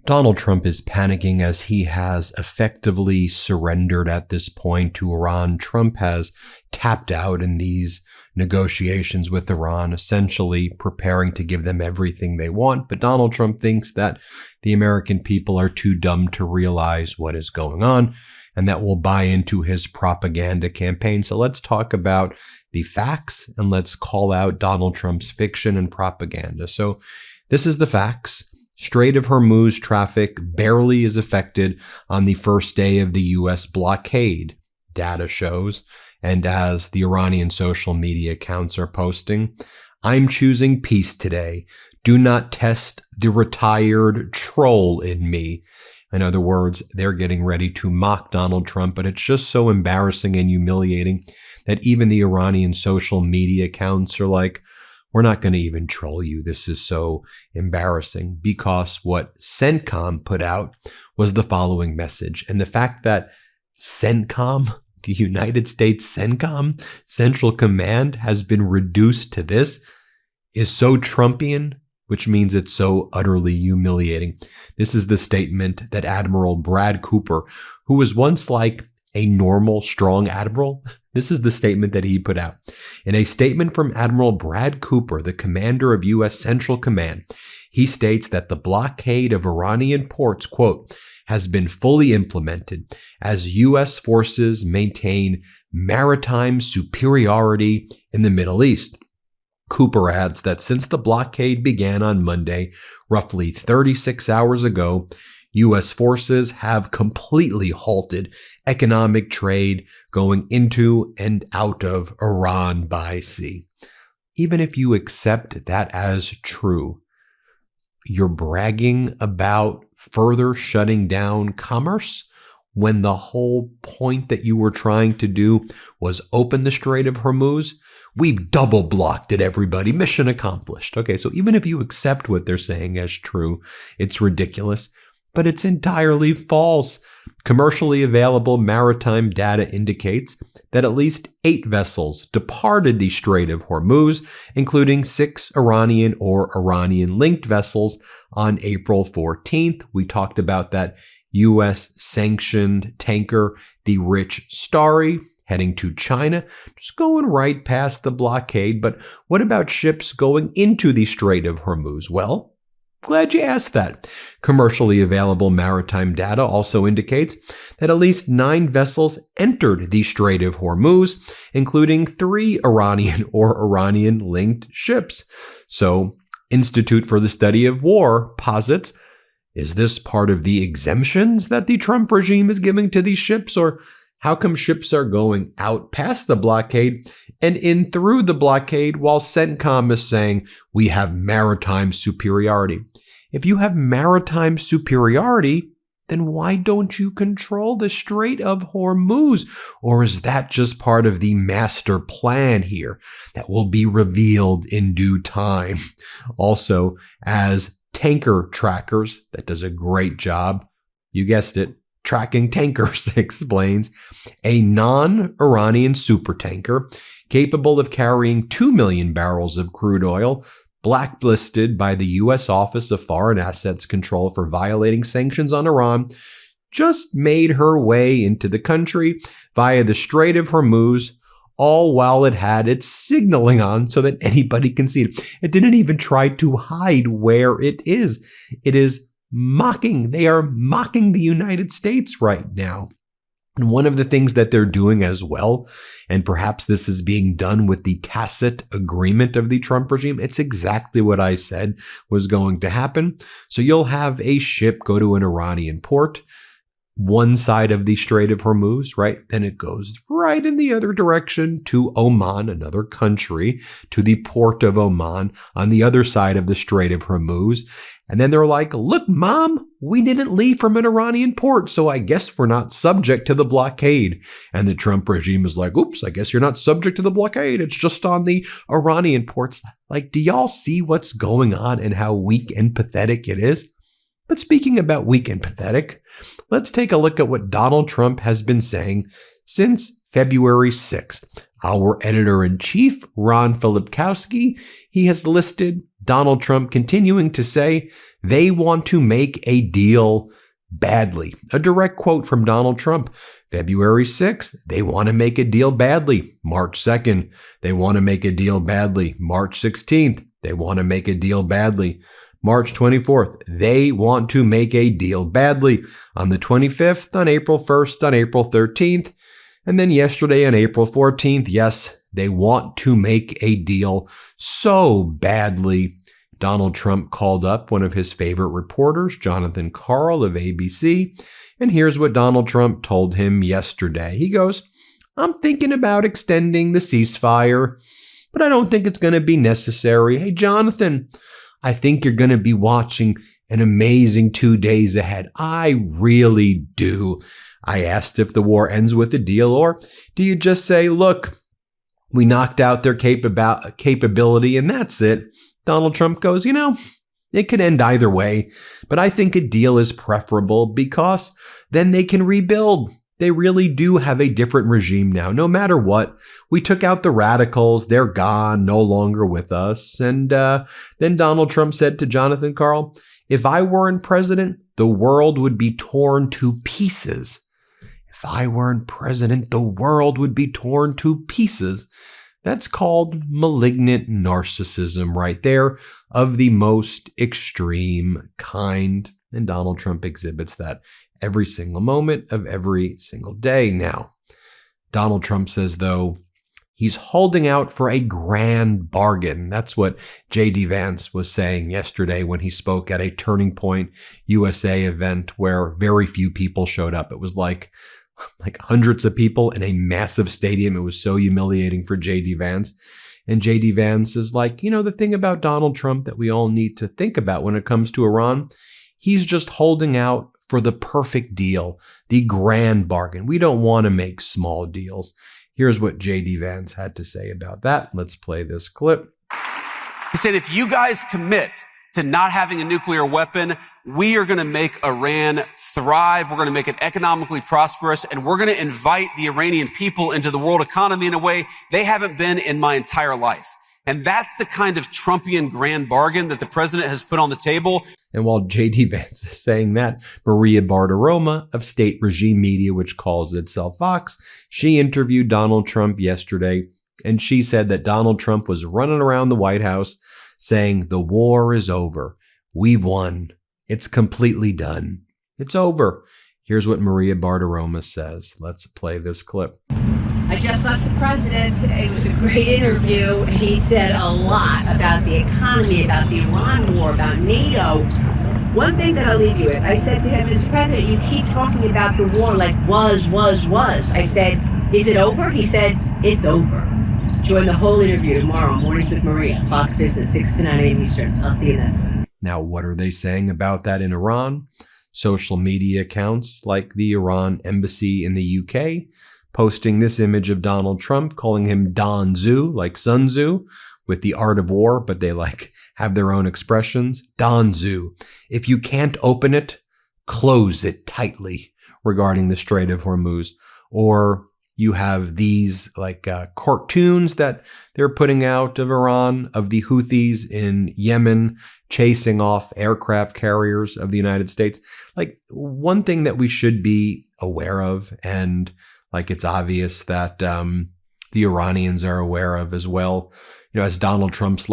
Donald Trump is panicking as he has effectively surrendered at this point to Iran. Trump has tapped out in these negotiations with Iran, essentially preparing to give them everything they want. But Donald Trump thinks that the American people are too dumb to realize what is going on and that will buy into his propaganda campaign. So let's talk about the facts and let's call out Donald Trump's fiction and propaganda. So this is the facts. Strait of Hormuz traffic barely is affected on the first day of the U.S. blockade, data shows. And as the Iranian social media accounts are posting, I'm choosing peace today. Do not test the retired troll in me. In other words, they're getting ready to mock Donald Trump, but it's just so embarrassing and humiliating that even the Iranian social media accounts are like, we're not going to even troll you. This is so embarrassing, because what CENTCOM put out was the following message. And the fact that CENTCOM, the United States CENTCOM, Central Command, has been reduced to this is so Trumpian, which means it's so utterly humiliating. This is the statement that Admiral Brad Cooper, who was once like a normal, strong admiral, this is the statement that he put out. In a statement from Admiral Brad Cooper, the commander of U.S. Central Command, he states that the blockade of Iranian ports, quote, has been fully implemented as U.S. forces maintain maritime superiority in the Middle East. Cooper adds that since the blockade began on Monday, roughly 36 hours ago, U.S. forces have completely halted economic trade going into and out of Iran by sea. Even if you accept that as true, you're bragging about further shutting down commerce when the whole point that you were trying to do was open the Strait of Hormuz. We've double blocked it, everybody. Mission accomplished. Okay, so even if you accept what they're saying as true, it's ridiculous. But it's entirely false. Commercially available maritime data indicates that at least 8 vessels departed the Strait of Hormuz, including 6 Iranian or Iranian-linked vessels on April 14th. We talked about that U.S.-sanctioned tanker, the Rich Starry, heading to China, just going right past the blockade. But what about ships going into the Strait of Hormuz? Well, glad you asked that. Commercially available maritime data also indicates that at least 9 vessels entered the Strait of Hormuz, including 3 Iranian or Iranian-linked ships. So, Institute for the Study of War posits, is this part of the exemptions that the Trump regime is giving to these ships, or how come ships are going out past the blockade and in through the blockade while CENTCOM is saying we have maritime superiority? If you have maritime superiority, then why don't you control the Strait of Hormuz? Or is that just part of the master plan here that will be revealed in due time? Also, as tanker trackers, that does a great job, you guessed it, tracking tankers, explains, a non-Iranian supertanker capable of carrying 2 million barrels of crude oil, blacklisted by the U.S. Office of Foreign Assets Control for violating sanctions on Iran, just made her way into the country via the Strait of Hormuz, all while it had its signaling on so that anybody can see it. It didn't even try to hide where it is. It is mocking. They are mocking the United States right now. And one of the things that they're doing as well, and perhaps this is being done with the tacit agreement of the Trump regime, it's exactly what I said was going to happen. So you'll have a ship go to an Iranian port, one side of the Strait of Hormuz, right? Then it goes right in the other direction to Oman, another country, to the port of Oman on the other side of the Strait of Hormuz. And then they're like, look, Mom, we didn't leave from an Iranian port, so I guess we're not subject to the blockade. And the Trump regime is like, oops, I guess you're not subject to the blockade. It's just on the Iranian ports. Like, do y'all see what's going on and how weak and pathetic it is? But speaking about weak and pathetic, let's take a look at what Donald Trump has been saying since February 6th. Our editor-in-chief, Ron Filipkowski, he has listed Donald Trump continuing to say they want to make a deal badly. A direct quote from Donald Trump. February 6th, they want to make a deal badly. March 2nd, they want to make a deal badly. March 16th, they want to make a deal badly. March 24th, they want to make a deal badly. On the 25th, on April 1st, on April 13th, and then yesterday on April 14th, yes, they want to make a deal so badly. Donald Trump called up one of his favorite reporters, Jonathan Karl of ABC, and here's what Donald Trump told him yesterday. He goes, I'm thinking about extending the ceasefire, but I don't think it's going to be necessary. Hey, Jonathan, I think you're going to be watching an amazing 2 days ahead. I really do. I asked if the war ends with a deal, or do you just say, look, we knocked out their capability and that's it. Donald Trump goes, it could end either way, but I think a deal is preferable because then they can rebuild. They really do have a different regime now. No matter what, we took out the radicals. They're gone, no longer with us. And then Donald Trump said to Jonathan Karl, if I weren't president, the world would be torn to pieces. If I weren't president, the world would be torn to pieces. That's called malignant narcissism right there, of the most extreme kind. And Donald Trump exhibits that every single moment of every single day. Now, Donald Trump says, though, he's holding out for a grand bargain. That's what J.D. Vance was saying yesterday when he spoke at a Turning Point USA event where very few people showed up. It was like hundreds of people in a massive stadium. It was so humiliating for J.D. Vance. And J.D. Vance is like, the thing about Donald Trump that we all need to think about when it comes to Iran, he's just holding out for the perfect deal, the grand bargain. We don't want to make small deals. Here's what J.D. Vance had to say about that. Let's play this clip. He said, if you guys commit to not having a nuclear weapon, we are going to make Iran thrive. We're going to make it economically prosperous, and we're going to invite the Iranian people into the world economy in a way they haven't been in my entire life. And that's the kind of Trumpian grand bargain that the president has put on the table. And while J.D. Vance is saying that, Maria Bartiromo of State Regime Media, which calls itself Vox, she interviewed Donald Trump yesterday, and she said that Donald Trump was running around the White House saying, the war is over. We've won. It's completely done. It's over. Here's what Maria Bartiromo says. Let's play this clip. I just left the president. It was a great interview. He said a lot about the economy, about the Iran war, about NATO. One thing that I'll leave you with, I said to him, Mr. President, you keep talking about the war like was. I said, is it over? He said, it's over. Join the whole interview tomorrow, Mornings with Maria, Fox Business, 6 to 9 a.m. Eastern. I'll see you then. Now, what are they saying about that in Iran? Social media accounts like the Iran embassy in the UK posting this image of Donald Trump, calling him Don Tzu, like Sun Tzu, with the art of war, but they have their own expressions. Don Tzu. If you can't open it, close it tightly, regarding the Strait of Hormuz. Or you have these cartoons that they're putting out of Iran, of the Houthis in Yemen chasing off aircraft carriers of the United States. One thing that we should be aware of, and it's obvious that the Iranians are aware of as well, as Donald Trump's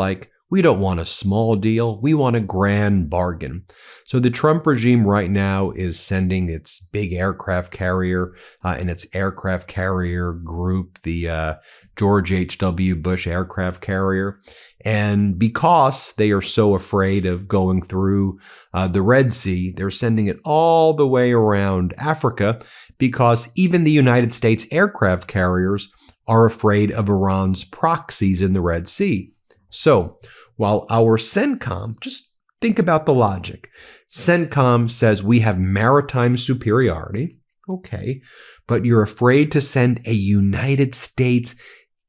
we don't want a small deal. We want a grand bargain. So the Trump regime right now is sending its big aircraft carrier and its aircraft carrier group, the George H.W. Bush aircraft carrier. And because they are so afraid of going through the Red Sea, they're sending it all the way around Africa, because even the United States aircraft carriers are afraid of Iran's proxies in the Red Sea. So while our CENTCOM, just think about the logic. CENTCOM says we have maritime superiority. Okay, but you're afraid to send a United States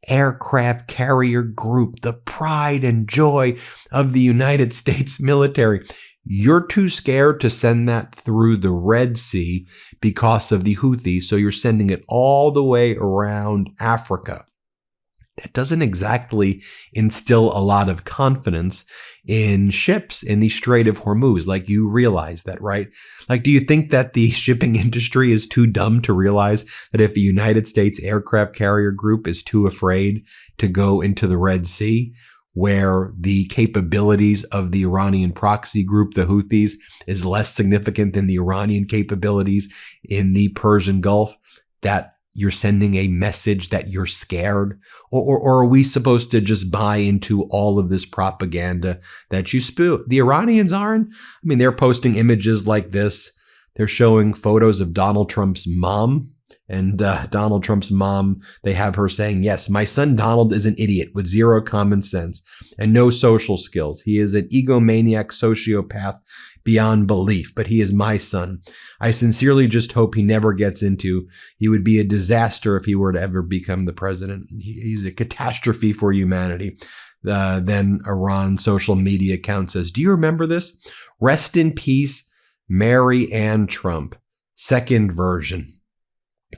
aircraft carrier group, the pride and joy of the United States military. You're too scared to send that through the Red Sea because of the Houthis, so you're sending it all the way around Africa. That doesn't exactly instill a lot of confidence in ships in the Strait of Hormuz. Like, you realize that, right? Like, do you think that the shipping industry is too dumb to realize that if the United States aircraft carrier group is too afraid to go into the Red Sea, where the capabilities of the Iranian proxy group, the Houthis, is less significant than the Iranian capabilities in the Persian Gulf, that you're sending a message that you're scared? Or are we supposed to just buy into all of this propaganda that you spew? The Iranians aren't. I mean, they're posting images like this. They're showing photos of Donald Trump's mom. And Donald Trump's mom, they have her saying, yes, my son Donald is an idiot with zero common sense and no social skills. He is an egomaniac sociopath beyond belief, but he is my son. I sincerely just hope he never gets into. He would be a disaster if he were to ever become the president. He's a catastrophe for humanity. Then Iran social media account says, do you remember this? Rest in peace, Mary Ann Trump. Second version.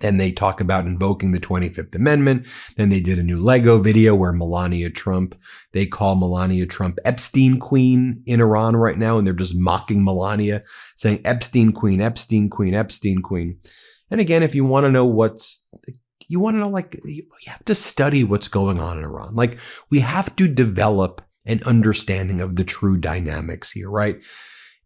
Then they talk about invoking the 25th Amendment. Then they did a new Lego video where Melania Trump, they call Melania Trump Epstein Queen in Iran right now. And they're just mocking Melania, saying Epstein Queen, Epstein Queen, Epstein Queen. And again, if you want to know like, you have to study what's going on in Iran. Like, we have to develop an understanding of the true dynamics here, right?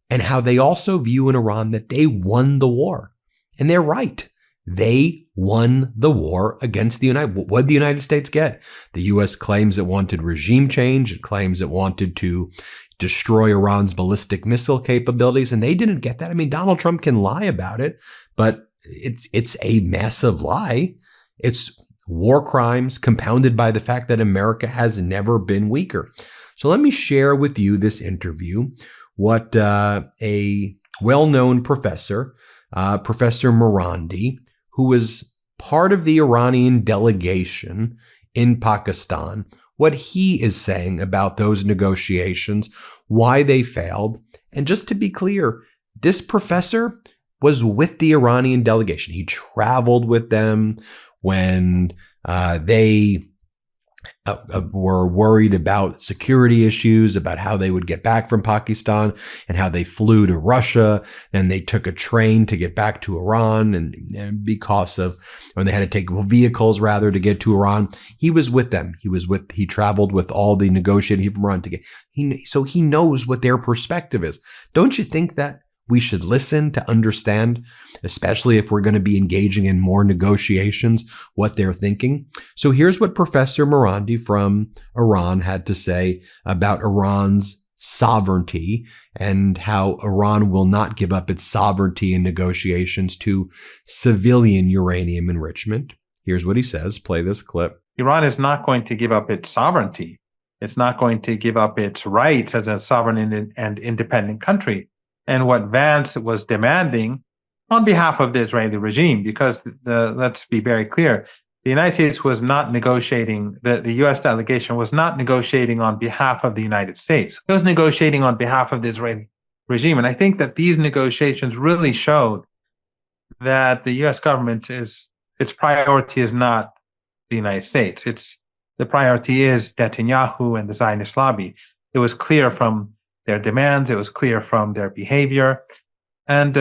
And how they also view in Iran that they won the war. And they're right. They won the war against the What did the United States get? The U.S. claims it wanted regime change. It claims it wanted to destroy Iran's ballistic missile capabilities, and they didn't get that. I mean, Donald Trump can lie about it, but it's a massive lie. It's war crimes compounded by the fact that America has never been weaker. So let me share with you this interview, what a well-known professor, Professor Marandi, who was part of the Iranian delegation in Pakistan, what he is saying about those negotiations, why they failed. And just to be clear, this professor was with the Iranian delegation. He traveled with them when they were worried about security issues, about how they would get back from Pakistan and how they flew to Russia. Then they took a train to get back to Iran, and when they had to take vehicles rather to get to Iran. He was with them. He traveled with all the negotiating from Iran so he knows what their perspective is. Don't you think that we should listen to understand, especially if we're going to be engaging in more negotiations, what they're thinking? So here's what Professor Marandi from Iran had to say about Iran's sovereignty and how Iran will not give up its sovereignty in negotiations to civilian uranium enrichment. Here's what he says. Play this clip. Iran is not going to give up its sovereignty. It's not going to give up its rights as a sovereign and independent country. And what Vance was demanding on behalf of the Israeli regime, because let's be very clear, the United States was not negotiating, the U.S. delegation was not negotiating on behalf of the United States. It was negotiating on behalf of the Israeli regime. And I think that these negotiations really showed that the U.S. government its priority is not the United States. The priority is Netanyahu and the Zionist lobby. It was clear from their demands. It was clear from their behavior. And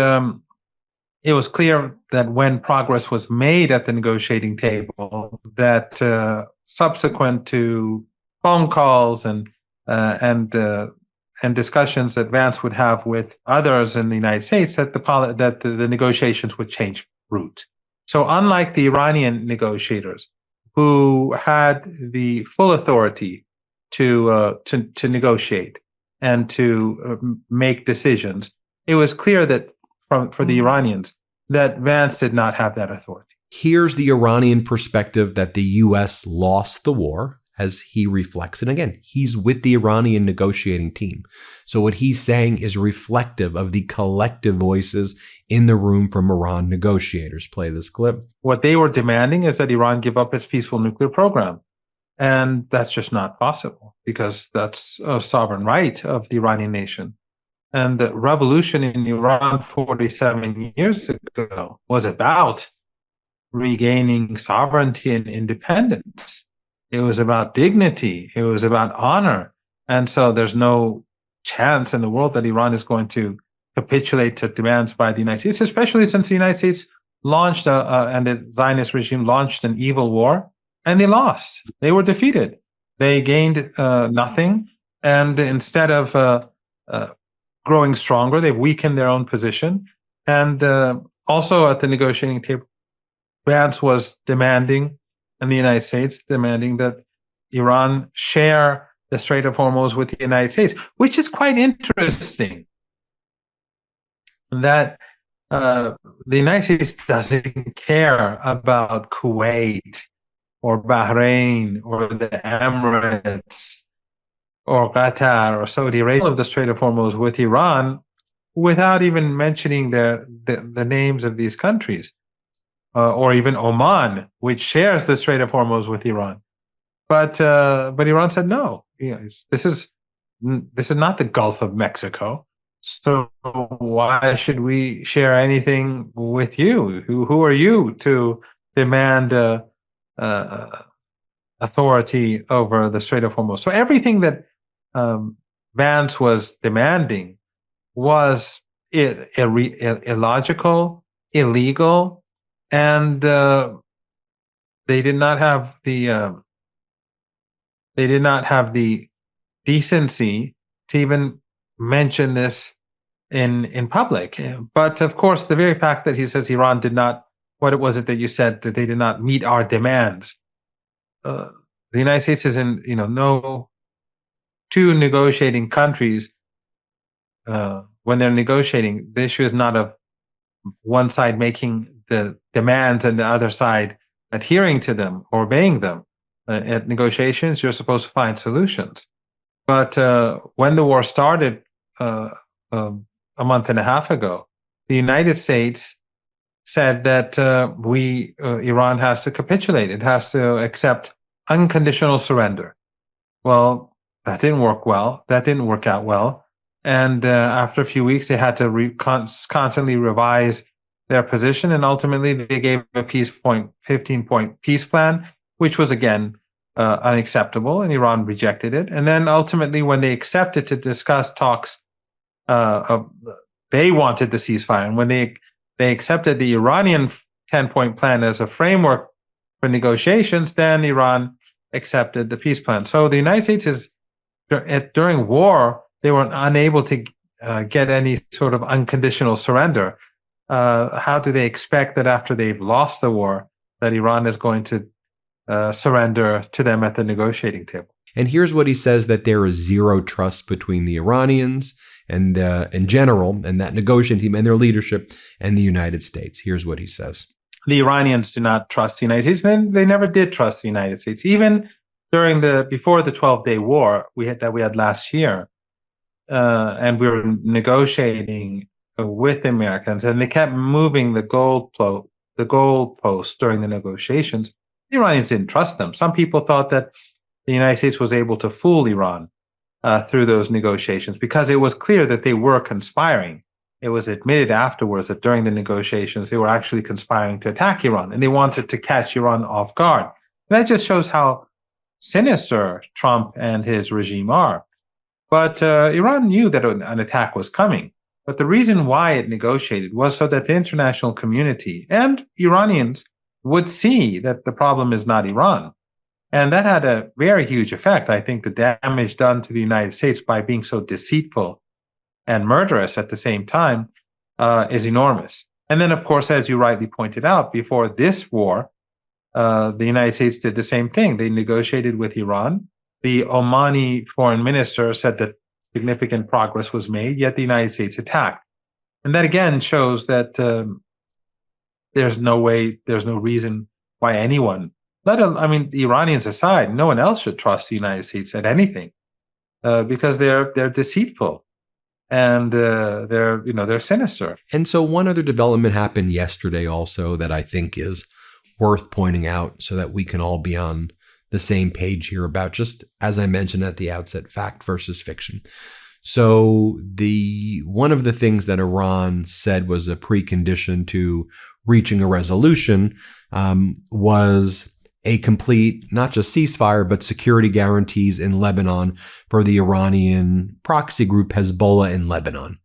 it was clear that when progress was made at the negotiating table, that subsequent to phone calls and discussions that Vance would have with others in the United States, that the negotiations would change route. So unlike the Iranian negotiators, who had the full authority to negotiate and to make decisions, it was clear that for the Iranians that Vance did not have that authority. Here's the Iranian perspective that the U.S. lost the war, as he reflects. And again, he's with the Iranian negotiating team. So what he's saying is reflective of the collective voices in the room from Iran negotiators. Play this clip. What they were demanding is that Iran give up its peaceful nuclear program. And that's just not possible, because that's a sovereign right of the Iranian nation. And the revolution in Iran 47 years ago was about regaining sovereignty and independence. It was about dignity. It was about honor. And so there's no chance in the world that Iran is going to capitulate to demands by the United States, especially since the United States launched and the Zionist regime launched an evil war, and they lost. They were defeated. They gained nothing, and instead of growing stronger, they've weakened their own position. And also at the negotiating table, Vance was demanding, and the United States demanding, that Iran share the Strait of Hormuz with the United States, which is quite interesting. That the United States doesn't care about Kuwait or Bahrain or the Emirates or Qatar or Saudi Arabia of the Strait of Hormuz with Iran, without even mentioning the names of these countries, or even Oman, which shares the Strait of Hormuz with Iran. But Iran said no. This is not the Gulf of Mexico. So why should we share anything with you? Who are you to demand authority over the Strait of Hormuz? So everything that Vance was demanding was illogical, illegal, and they did not have the decency to even mention this in public. But of course, the very fact that he says Iran did not, what was it that you said, that they did not meet our demands? The United States is in, no two negotiating countries. When they're negotiating, the issue is not of one side making the demands and the other side adhering to them or obeying them. At negotiations, you're supposed to find solutions. But when the war started a month and a half ago, the United States said that Iran has to capitulate. It has to accept unconditional surrender. Well, that didn't work well. That didn't work out well. And after a few weeks, they had to constantly revise their position. And ultimately, they gave a 15-point peace plan, which was, again, unacceptable, and Iran rejected it. And then ultimately, when they accepted to discuss talks, they wanted the ceasefire. And when they accepted the Iranian 10-point plan as a framework for negotiations, then Iran accepted the peace plan. So the United States during war, they were unable to get any sort of unconditional surrender. How do they expect that after they've lost the war, that Iran is going to surrender to them at the negotiating table? And here's what he says, that there is zero trust between the Iranians and in general, and that negotiating team and their leadership and the United States. Here's what he says. The Iranians do not trust the United States, and they never did trust the United States. Even before the 12-day war we had last year, and we were negotiating with the Americans, and they kept moving the goalposts during the negotiations. The Iranians didn't trust them. Some people thought that the United States was able to fool Iran through those negotiations, because it was clear that they were conspiring. It was admitted afterwards that during the negotiations, they were actually conspiring to attack Iran, and they wanted to catch Iran off guard. And that just shows how sinister Trump and his regime are. But Iran knew that an attack was coming. But the reason why it negotiated was so that the international community and Iranians would see that the problem is not Iran. And that had a very huge effect. I think the damage done to the United States by being so deceitful and murderous at the same time is enormous. And then, of course, as you rightly pointed out, before this war, the United States did the same thing. They negotiated with Iran. The Omani foreign minister said that significant progress was made, yet the United States attacked. And that again shows that there's no reason why anyone, the Iranians aside, no one else should trust the United States at anything, because they're deceitful and they're sinister. And so one other development happened yesterday also that I think is worth pointing out, so that we can all be on the same page here about, just as I mentioned at the outset, fact versus fiction. So one of the things that Iran said was a precondition to reaching a resolution was a complete, not just ceasefire, but security guarantees in Lebanon for the Iranian proxy group Hezbollah in Lebanon.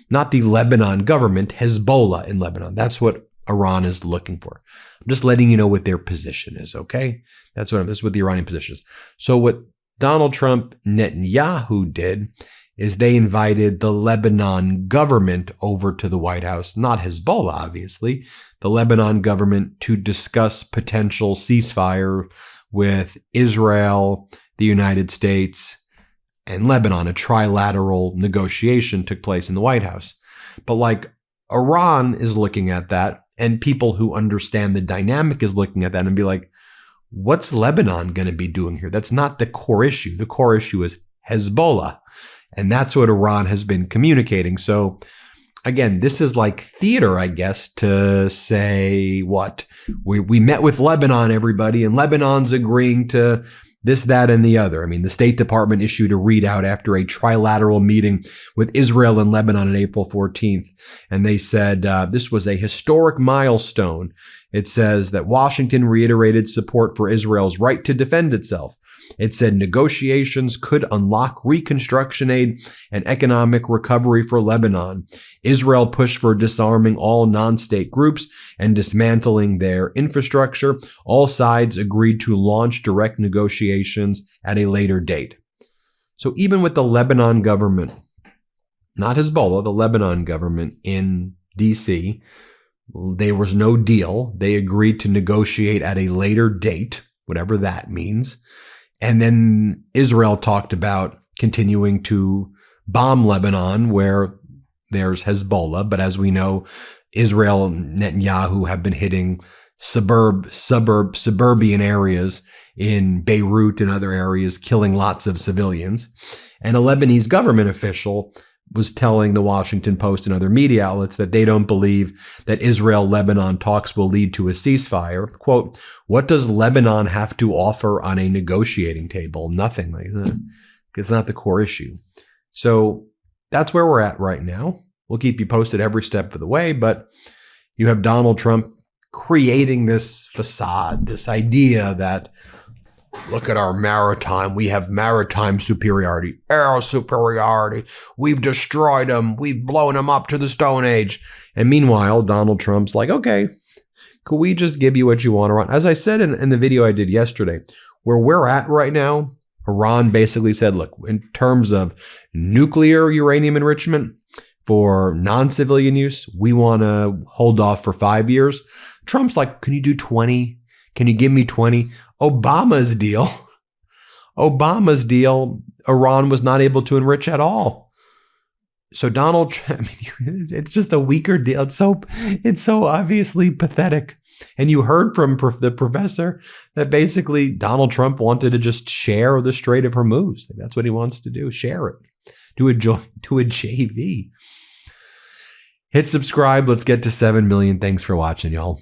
Not the Lebanon government, Hezbollah in Lebanon. That's what Iran is looking for. I'm just letting you know what their position is, okay? This is what the Iranian position is. So what Donald Trump, Netanyahu did is they invited the Lebanon government over to the White House, not Hezbollah, obviously, the Lebanon government, to discuss potential ceasefire with Israel, the United States, and Lebanon. A trilateral negotiation took place in the White House. But like Iran is looking at that, and people who understand the dynamic is looking at that and be like, what's Lebanon going to be doing here? That's not the core issue. The core issue is Hezbollah. And that's what Iran has been communicating. So again, this is like theater, I guess, to say what? We met with Lebanon, everybody, and Lebanon's agreeing to this, that, and the other. I mean, the State Department issued a readout after a trilateral meeting with Israel and Lebanon on April 14th. And they said this was a historic milestone. It says that Washington reiterated support for Israel's right to defend itself. It said negotiations could unlock reconstruction aid and economic recovery for Lebanon. Israel pushed for disarming all non-state groups and dismantling their infrastructure. All sides agreed to launch direct negotiations at a later date. So even with the Lebanon government, not Hezbollah, the Lebanon government in D.C., there was no deal. They agreed to negotiate at a later date, whatever that means. And then Israel talked about continuing to bomb Lebanon where there's Hezbollah. But as we know, Israel and Netanyahu have been hitting suburban areas in Beirut and other areas, killing lots of civilians. And a Lebanese government official was telling the Washington Post and other media outlets that they don't believe that Israel-Lebanon talks will lead to a ceasefire. Quote, what does Lebanon have to offer on a negotiating table? Nothing. Like that. It's not the core issue. So that's where we're at right now. We'll keep you posted every step of the way, but you have Donald Trump creating this facade, this idea that, look at our maritime. We have maritime superiority, air superiority. We've destroyed them. We've blown them up to the Stone Age. And meanwhile, Donald Trump's like, okay, could we just give you what you want, Iran? As I said in the video I did yesterday, where we're at right now, Iran basically said, look, in terms of nuclear uranium enrichment for non-civilian use, we want to hold off for 5 years. Trump's like, can you do 20? Can you give me 20? Obama's deal, Iran was not able to enrich at all. So Donald Trump, it's just a weaker deal. It's so obviously pathetic. And you heard from the professor that basically Donald Trump wanted to just share the Strait of Hormuz. That's what he wants to do, share it, do a JV. Hit subscribe. Let's get to 7 million. Thanks for watching, y'all.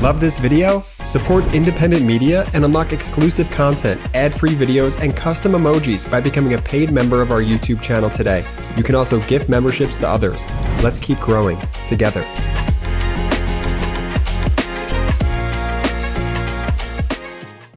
Love this video? Support independent media and unlock exclusive content, ad-free videos, and custom emojis by becoming a paid member of our YouTube channel today. You can also gift memberships to others. Let's keep growing together.